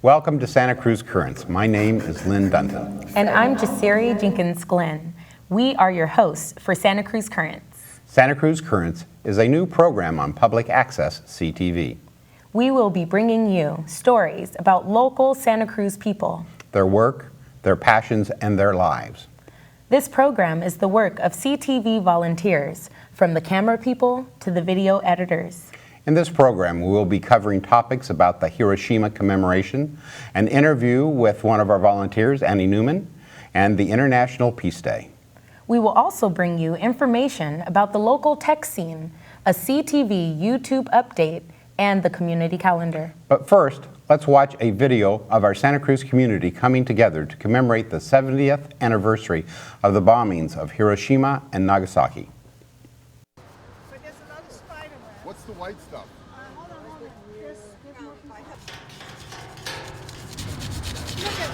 Welcome to Santa Cruz Currents. My name is Lynn Dunton. And I'm Jasiri Jenkins-Glenn. We are your hosts for Santa Cruz Currents. Santa Cruz Currents is a new program on public access CTV. We will be bringing you stories about local Santa Cruz people, their work, their passions, and their lives. This program is the work of CTV volunteers, from the camera people to the video editors. In this program, we will be covering topics about the Hiroshima commemoration, an interview with one of our volunteers, Annie Newman, and the International Peace Day. We will also bring you information about the local tech scene, a CTV YouTube update, and the community calendar. But first, let's watch a video of our Santa Cruz community coming together to commemorate the 70th anniversary of the bombings of Hiroshima and Nagasaki. What's the white stuff? Hold on. Look at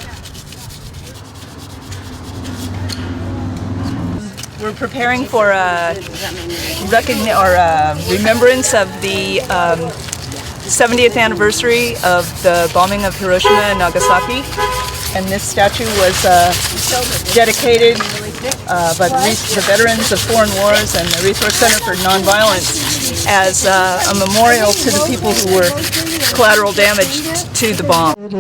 that. We're preparing for remembrance of the 70th anniversary of the bombing of Hiroshima and Nagasaki. And this statue was dedicated by the veterans of foreign wars and the Resource Center for Nonviolence as a memorial to the people who were collateral damage to the bomb. We'll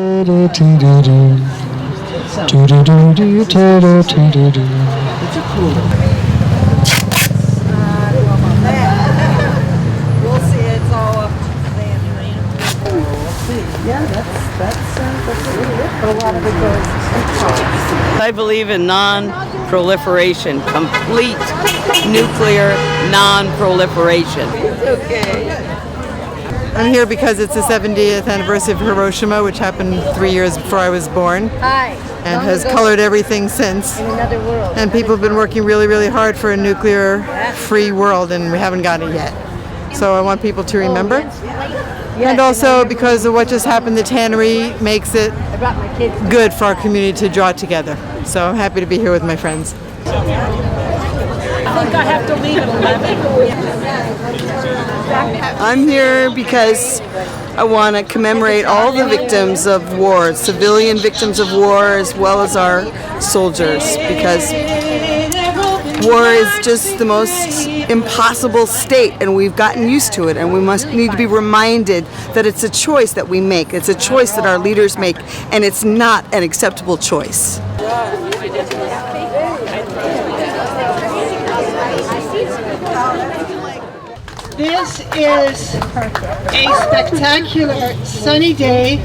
see. It's all up there. Yeah, that's really it. But a lot of it goes. I believe in non-proliferation, complete nuclear non-proliferation. Okay. I'm here because it's the 70th anniversary of Hiroshima, which happened 3 years before I was born, and has colored everything since. In another world. And people have been working really, really hard for a nuclear-free world, and we haven't got it yet. So I want people to remember. And also because of what just happened, the tannery makes it good for our community to draw together. So I'm happy to be here with my friends. I think I have to leave at 11. I'm here because I want to commemorate all the victims of war, civilian victims of war as well as our soldiers, because war is just the most impossible state, and we've gotten used to it, and we need to be reminded that it's a choice that we make. It's a choice that our leaders make, and it's not an acceptable choice. This is a spectacular sunny day,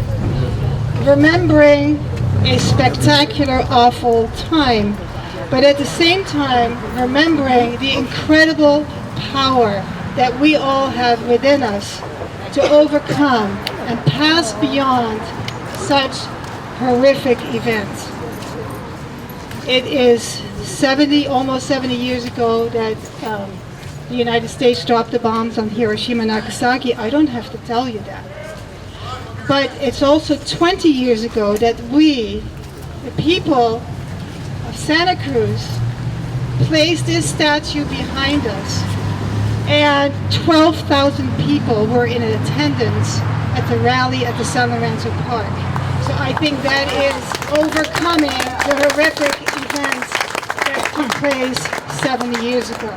remembering a spectacular awful time, but at the same time remembering the incredible power that we all have within us to overcome and pass beyond such horrific events. It is almost 70 years ago that the United States dropped the bombs on Hiroshima and Nagasaki. I don't have to tell you that. But it's also 20 years ago that we, the people of Santa Cruz, placed this statue behind us, and 12,000 people were in attendance at the rally at the San Lorenzo Park. So I think that is overcoming the horrific events that took place 70 years ago.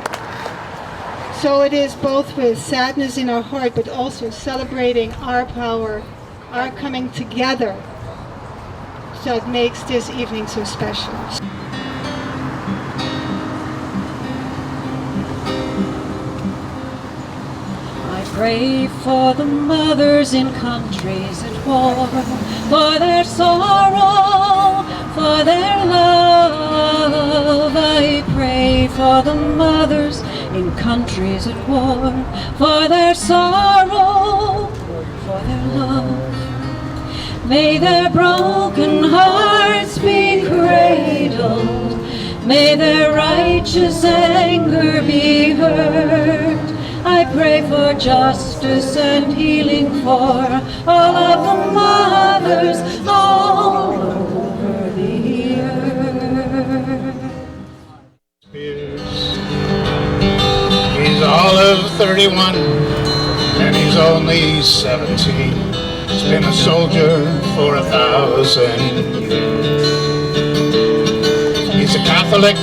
So it is both with sadness in our heart, but also celebrating our power, our coming together, that makes this evening so special. I pray for the mothers in countries at war, for their sorrow, for their love. I pray for the mothers in countries at war, for their sorrow, for their love. May their broken hearts be cradled, may their righteous anger be heard. I pray for justice and healing for all of the mothers all over the earth. He's all of 31 and he's only 17. He's been a soldier for 1,000 years. He's a Catholic,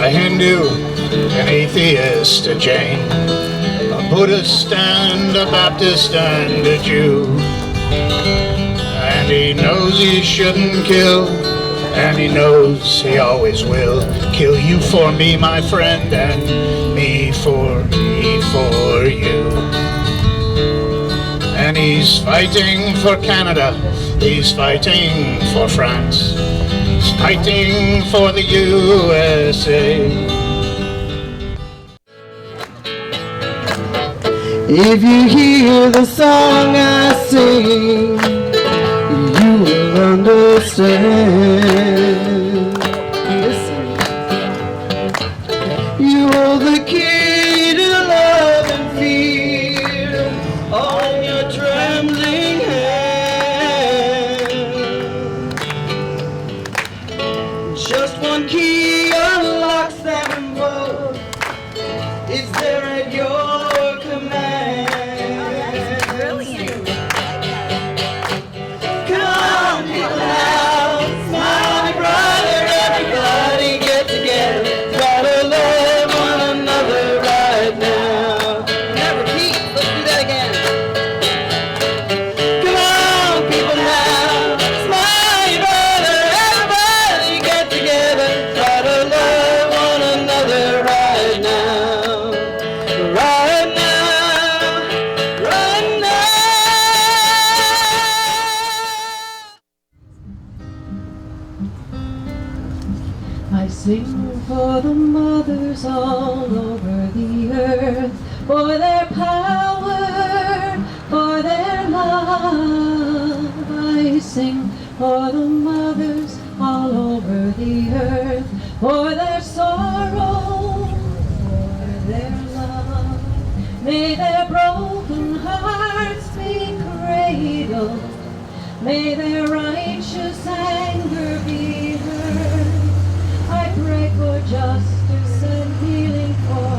a Hindu, an atheist, a Jain, a Buddhist and a Baptist and a Jew. And he knows he shouldn't kill, and he knows he always will kill you for me, my friend, and me for you. And he's fighting for Canada, he's fighting for France, he's fighting for the USA. If you hear the song I sing, you will understand. Listen. You hold the key to love and fear on your trembling hand. Just one key unlocks them both. It's there at your command. Come, people now, smile, brother, everybody get together. Gotta love one another right now. Never repeat, let's do that again. Come on, people now, smile, brother, everybody get together. Gotta love one another right now. Right now, right now. I sing for the mothers all over the earth, for their power, for their love. I sing for the mothers all over the earth, for their sorrow, for their love. May their broken hearts be cradled, may their righteous anger be heard. I pray for justice and healing for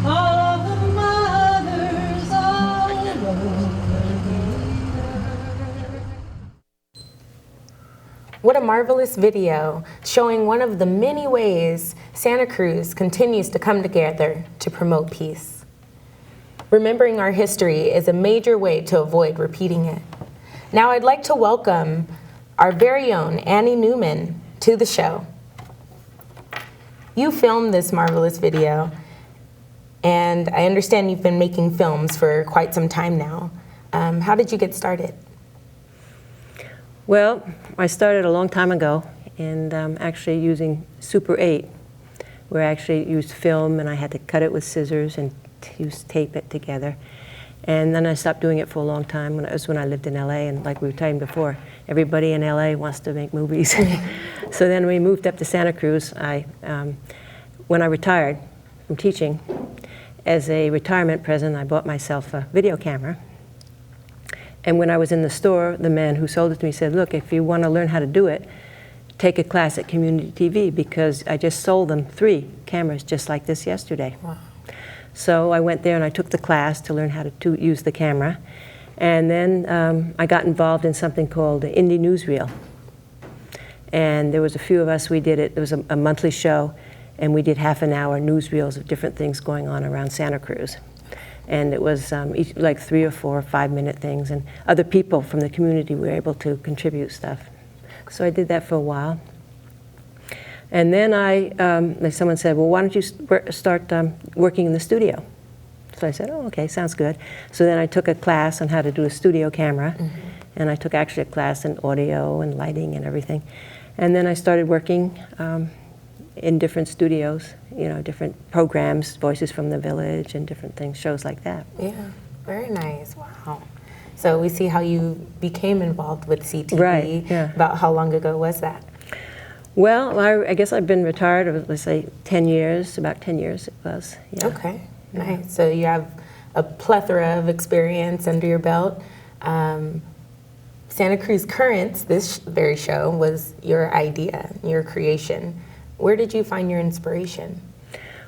all of the mothers all over the earth. What a marvelous video showing one of the many ways Santa Cruz continues to come together to promote peace. Remembering our history is a major way to avoid repeating it. Now I'd like to welcome our very own Annie Newman to the show. You filmed this marvelous video, and I understand you've been making films for quite some time now. How did you get started? Well, I started a long time ago, and actually using Super 8, where I actually used film, and I had to cut it with scissors and tape it together. And then I stopped doing it for a long time. That was when I lived in LA, and like we were talking before, everybody in LA wants to make movies. So then we moved up to Santa Cruz. When I retired from teaching, as a retirement present, I bought myself a video camera. And when I was in the store, the man who sold it to me said, look, if you want to learn how to do it, take a class at Community TV, because I just sold them 3 cameras just like this yesterday. Wow. So I went there and I took the class to learn how to use the camera. And then I got involved in something called the Indie Newsreel. And there was a few of us, we did it. It was a monthly show, and we did half-an-hour newsreels of different things going on around Santa Cruz. And it was each, like 3 or 4 or 5-minute things, and other people from the community were able to contribute stuff. So I did that for a while. And then someone said, well, why don't you start working in the studio? So I said, oh, okay, sounds good. So then I took a class on how to do a studio camera, and I took actually a class in audio and lighting and everything. And then I started working in different studios, different programs, Voices from the Village and different things, shows like that. Yeah, very nice, wow. So we see how you became involved with CTV. Right, yeah. About how long ago was that? Well, I guess I've been retired, let's say 10 years, about 10 years it was. Yeah. Okay, nice. So you have a plethora of experience under your belt. Santa Cruz Currents, this very show, was your idea, your creation. Where did you find your inspiration?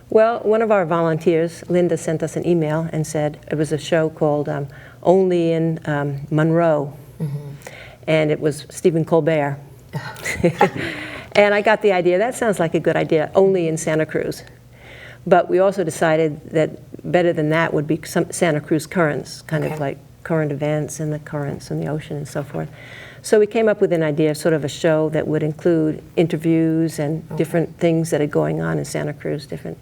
Well, one of our volunteers, Linda, sent us an email and said it was a show called Only in Monroe, And it was Stephen Colbert. And I got the idea, that sounds like a good idea, only in Santa Cruz. But we also decided that better than that would be some Santa Cruz currents, kind of like current events and the currents in the ocean and so forth. So we came up with an idea, sort of a show that would include interviews and different things that are going on in Santa Cruz, different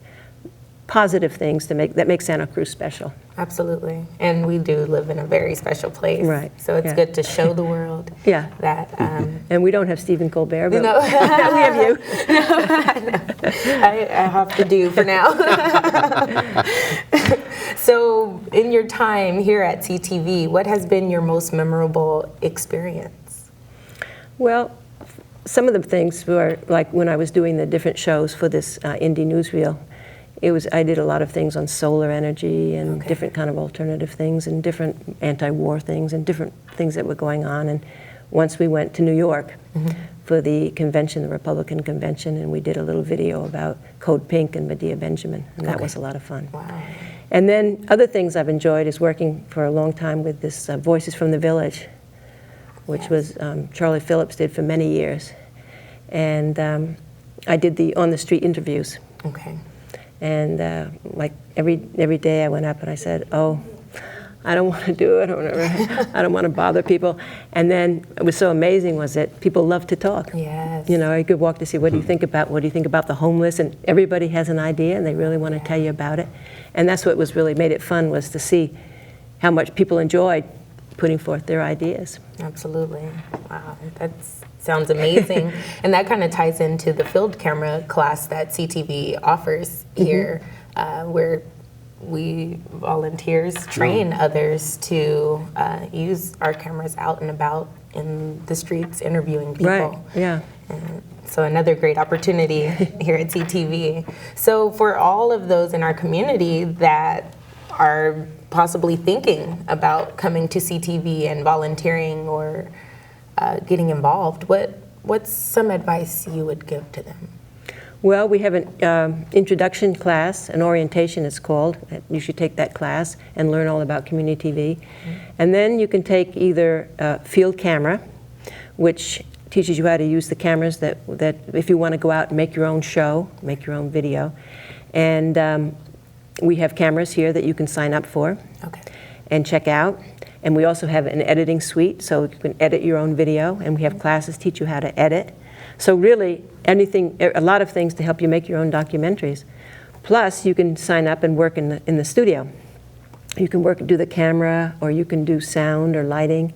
positive things that make Santa Cruz special. Absolutely. And we do live in a very special place. Right. So it's good to show the world that. And we don't have Stephen Colbert, but no. we have you. I have to do for now. So in your time here at CTV, what has been your most memorable experience? Well, some of the things were like when I was doing the different shows for this indie newsreel. I did a lot of things on solar energy and different kind of alternative things and different anti-war things and different things that were going on. And once we went to New York for the convention, the Republican convention, and we did a little video about Code Pink and Medea Benjamin, and that was a lot of fun. Wow. And then other things I've enjoyed is working for a long time with this Voices from the Village, which was Charlie Phillips did for many years. And I did the on-the-street interviews. Okay. And like every day I went up and I said, oh, I don't want to do it, I don't want to bother people. And then it was so amazing was that people love to talk. Yes. You know, you could walk to see what do you think about the homeless, and everybody has an idea and they really want to tell you about it. And that's what was really made it fun, was to see how much people enjoyed putting forth their ideas. Absolutely. Wow, that sounds amazing. And that kind of ties into the field camera class that CTV offers here, where we volunteers train others to use our cameras out and about in the streets interviewing people. Right, yeah. And so another great opportunity here at CTV. So for all of those in our community that are possibly thinking about coming to CTV and volunteering or getting involved, what's some advice you would give to them? Well, we have an introduction class, an orientation it's called. You should take that class and learn all about community TV. And then you can take either field camera, which teaches you how to use the cameras that if you want to go out and make your own show, make your own video. And we have cameras here that you can sign up for and check out. And we also have an editing suite, so you can edit your own video, and we have classes teach you how to edit. So really, a lot of things to help you make your own documentaries. Plus, you can sign up and work in the studio. You can do the camera, or you can do sound or lighting,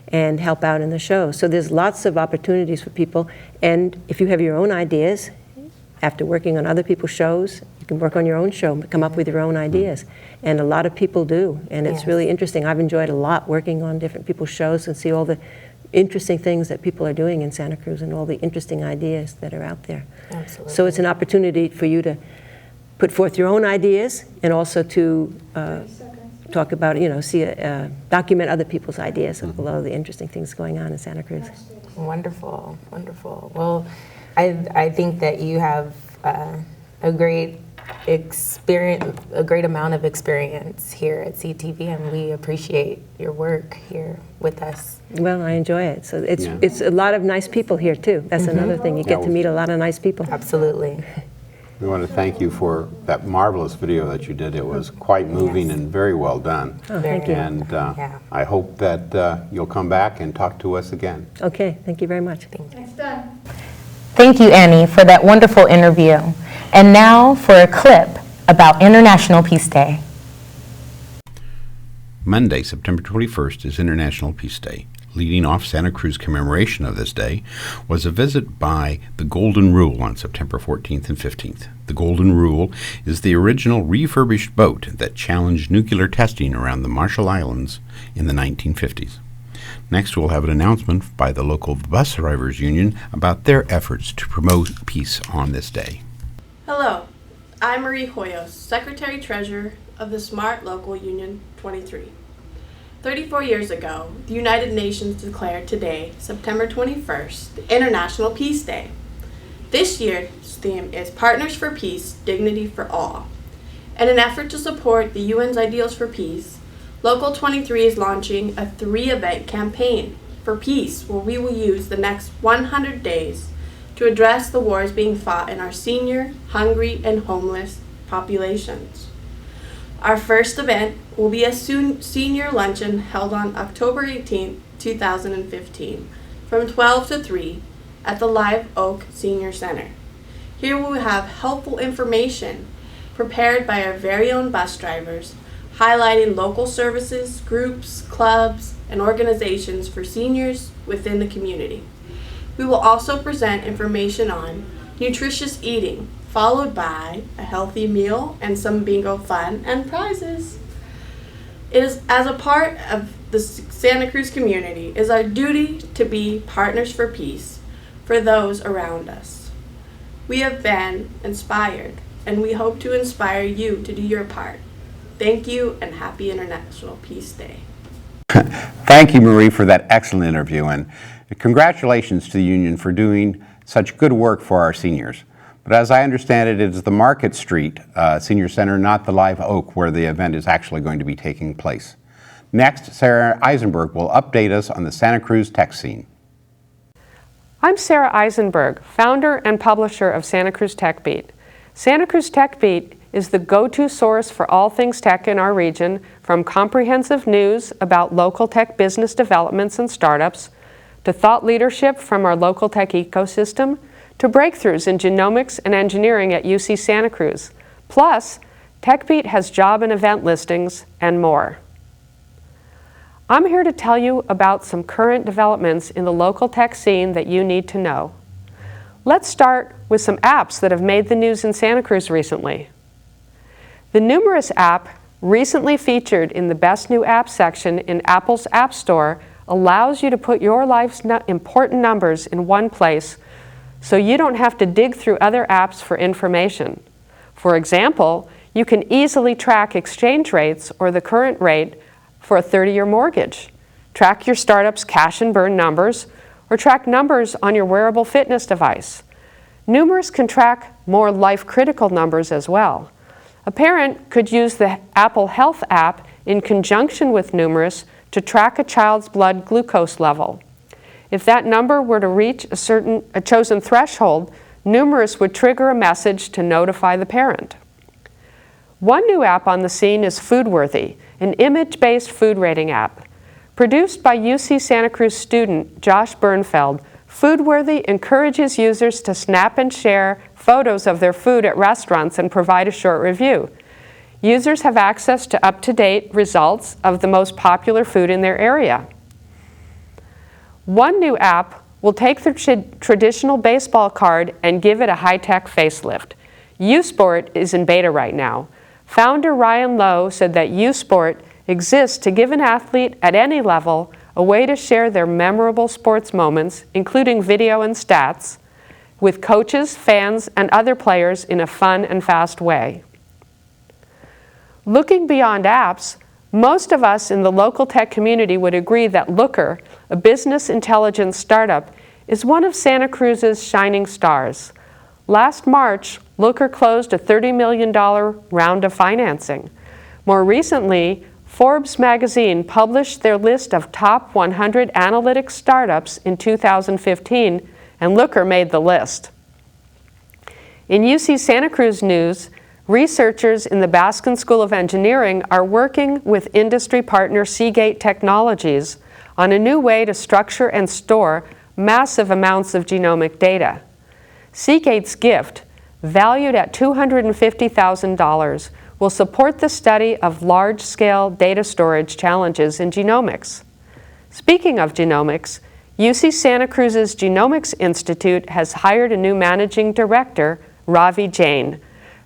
and help out in the show. So there's lots of opportunities for people, and if you have your own ideas, after working on other people's shows, you can work on your own show, come up with your own ideas. And a lot of people do, and it's really interesting. I've enjoyed a lot working on different people's shows and see all the interesting things that people are doing in Santa Cruz and all the interesting ideas that are out there. Absolutely. So it's an opportunity for you to put forth your own ideas and also to talk about, document other people's ideas of a lot of the interesting things going on in Santa Cruz. Wonderful, wonderful. Well, I think that you have a great amount of experience here at CTV, and we appreciate your work here with us. Well, I enjoy it. So it's a lot of nice people here too. That's another thing. You get to meet a lot of nice people. Absolutely. We want to thank you for that marvelous video that you did. It was quite moving and very well done. Oh, thank you. And I hope that you'll come back and talk to us again. Okay, thank you very much. Thank you. Done. Thank you, Annie, for that wonderful interview. And now for a clip about International Peace Day. Monday, September 21st is International Peace Day. Leading off Santa Cruz commemoration of this day was a visit by the Golden Rule on September 14th and 15th. The Golden Rule is the original refurbished boat that challenged nuclear testing around the Marshall Islands in the 1950s. Next, we'll have an announcement by the local bus drivers union about their efforts to promote peace on this day. Hello, I'm Marie Hoyos, Secretary-Treasurer of the Smart Local Union 23. 34 years ago, the United Nations declared today, September 21st, International Peace Day. This year's theme is Partners for Peace, Dignity for All. In an effort to support the UN's ideals for peace, Local 23 is launching a 3-event campaign for Peace, where we will use the next 100 days to address the wars being fought in our senior, hungry, and homeless populations. Our first event will be a senior luncheon held on October 18, 2015, from 12 to 3 at the Live Oak Senior Center. Here we will have helpful information prepared by our very own bus drivers, highlighting local services, groups, clubs, and organizations for seniors within the community. We will also present information on nutritious eating, followed by a healthy meal and some bingo fun and prizes. It is, as a part of the Santa Cruz community, is our duty to be partners for peace for those around us. We have been inspired, and we hope to inspire you to do your part. Thank you, and happy International Peace Day. Thank you, Marie, for that excellent interview, and congratulations to the union for doing such good work for our seniors. But as I understand it, it is the Market Street Senior Center, not the Live Oak, where the event is actually going to be taking place. Next, Sarah Eisenberg will update us on the Santa Cruz tech scene. I'm Sarah Eisenberg, founder and publisher of Santa Cruz Tech Beat. Santa Cruz Tech Beat is the go-to source for all things tech in our region, from comprehensive news about local tech business developments and startups, to thought leadership from our local tech ecosystem, to breakthroughs in genomics and engineering at UC Santa Cruz. Plus, TechBeat has job and event listings and more. I'm here to tell you about some current developments in the local tech scene that you need to know. Let's start with some apps that have made the news in Santa Cruz recently. The Numerous app, recently featured in the Best New App section in Apple's App Store, allows you to put your life's important numbers in one place so you don't have to dig through other apps for information. For example, you can easily track exchange rates or the current rate for a 30-year mortgage, track your startup's cash and burn numbers, or track numbers on your wearable fitness device. Numerous can track more life-critical numbers as well. A parent could use the Apple Health app in conjunction with Numerous to track a child's blood glucose level. If that number were to reach a chosen threshold, Numerous would trigger a message to notify the parent. One new app on the scene is Foodworthy, an image-based food rating app. Produced by UC Santa Cruz student Josh Bernfeld, Foodworthy encourages users to snap and share photos of their food at restaurants and provide a short review. Users have access to up-to-date results of the most popular food in their area. One new app will take the traditional baseball card and give it a high-tech facelift. U-Sport is in beta right now. Founder Ryan Lowe said that U-Sport exists to give an athlete at any level a way to share their memorable sports moments, including video and stats, with coaches, fans, and other players in a fun and fast way. Looking beyond apps, most of us in the local tech community would agree that Looker, a business intelligence startup, is one of Santa Cruz's shining stars. Last March, Looker closed a $30 million round of financing. More recently, Forbes magazine published their list of top 100 analytics startups in 2015, and Looker made the list. In UC Santa Cruz news, researchers in the Baskin School of Engineering are working with industry partner Seagate Technologies on a new way to structure and store massive amounts of genomic data. Seagate's gift, valued at $250,000, will support the study of large-scale data storage challenges in genomics. Speaking of genomics, UC Santa Cruz's Genomics Institute has hired a new managing director, Ravi Jain.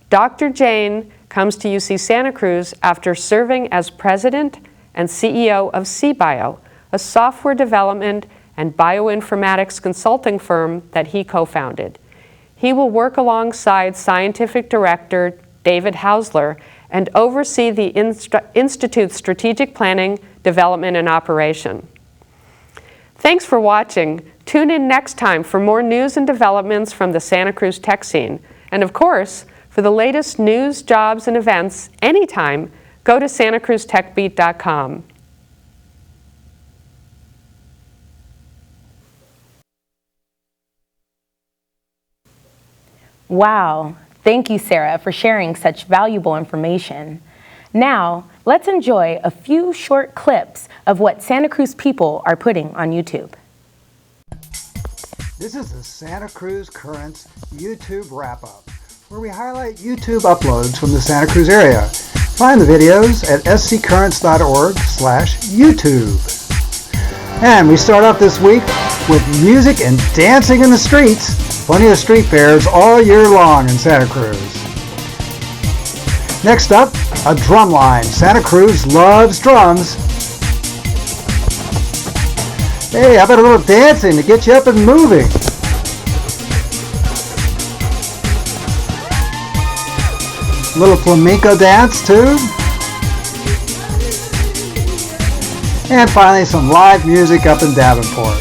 Dr. Jain comes to UC Santa Cruz after serving as president and CEO of CBio, a software development and bioinformatics consulting firm that he co-founded. He will work alongside scientific director David Hausler and oversee the Institute's strategic planning, development, and operation. Thanks for watching. Tune in next time for more news and developments from the Santa Cruz tech scene. And of course, for the latest news, jobs, and events anytime, go to santacruztechbeat.com. Wow, thank you, Sarah, for sharing such valuable information. Now, let's enjoy a few short clips of what Santa Cruz people are putting on YouTube. This is the Santa Cruz Currents YouTube wrap-up, where we highlight YouTube uploads from the Santa Cruz area. Find the videos at sccurrents.org/YouTube. And we start off this week with music and dancing in the streets. Plenty of street fairs all year long in Santa Cruz. Next up, a drum line. Santa Cruz loves drums. Hey, how about a little dancing to get you up and moving? A little flamenco dance too. And finally, some live music up in Davenport.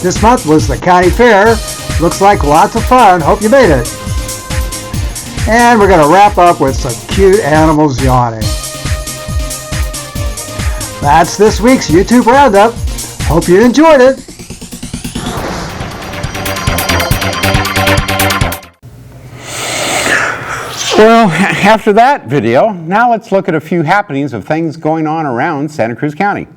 This month was the county fair. Looks like lots of fun. Hope you made it. And we're going to wrap up with some cute animals yawning. That's this week's YouTube Roundup. Hope you enjoyed it. Well, after that video, now let's look at a few happenings of things going on around Santa Cruz County.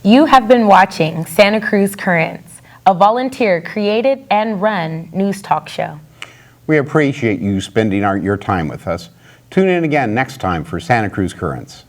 You have been watching Santa Cruz Currents, a volunteer-created and run news talk show. We appreciate you spending your time with us. Tune in again next time for Santa Cruz Currents.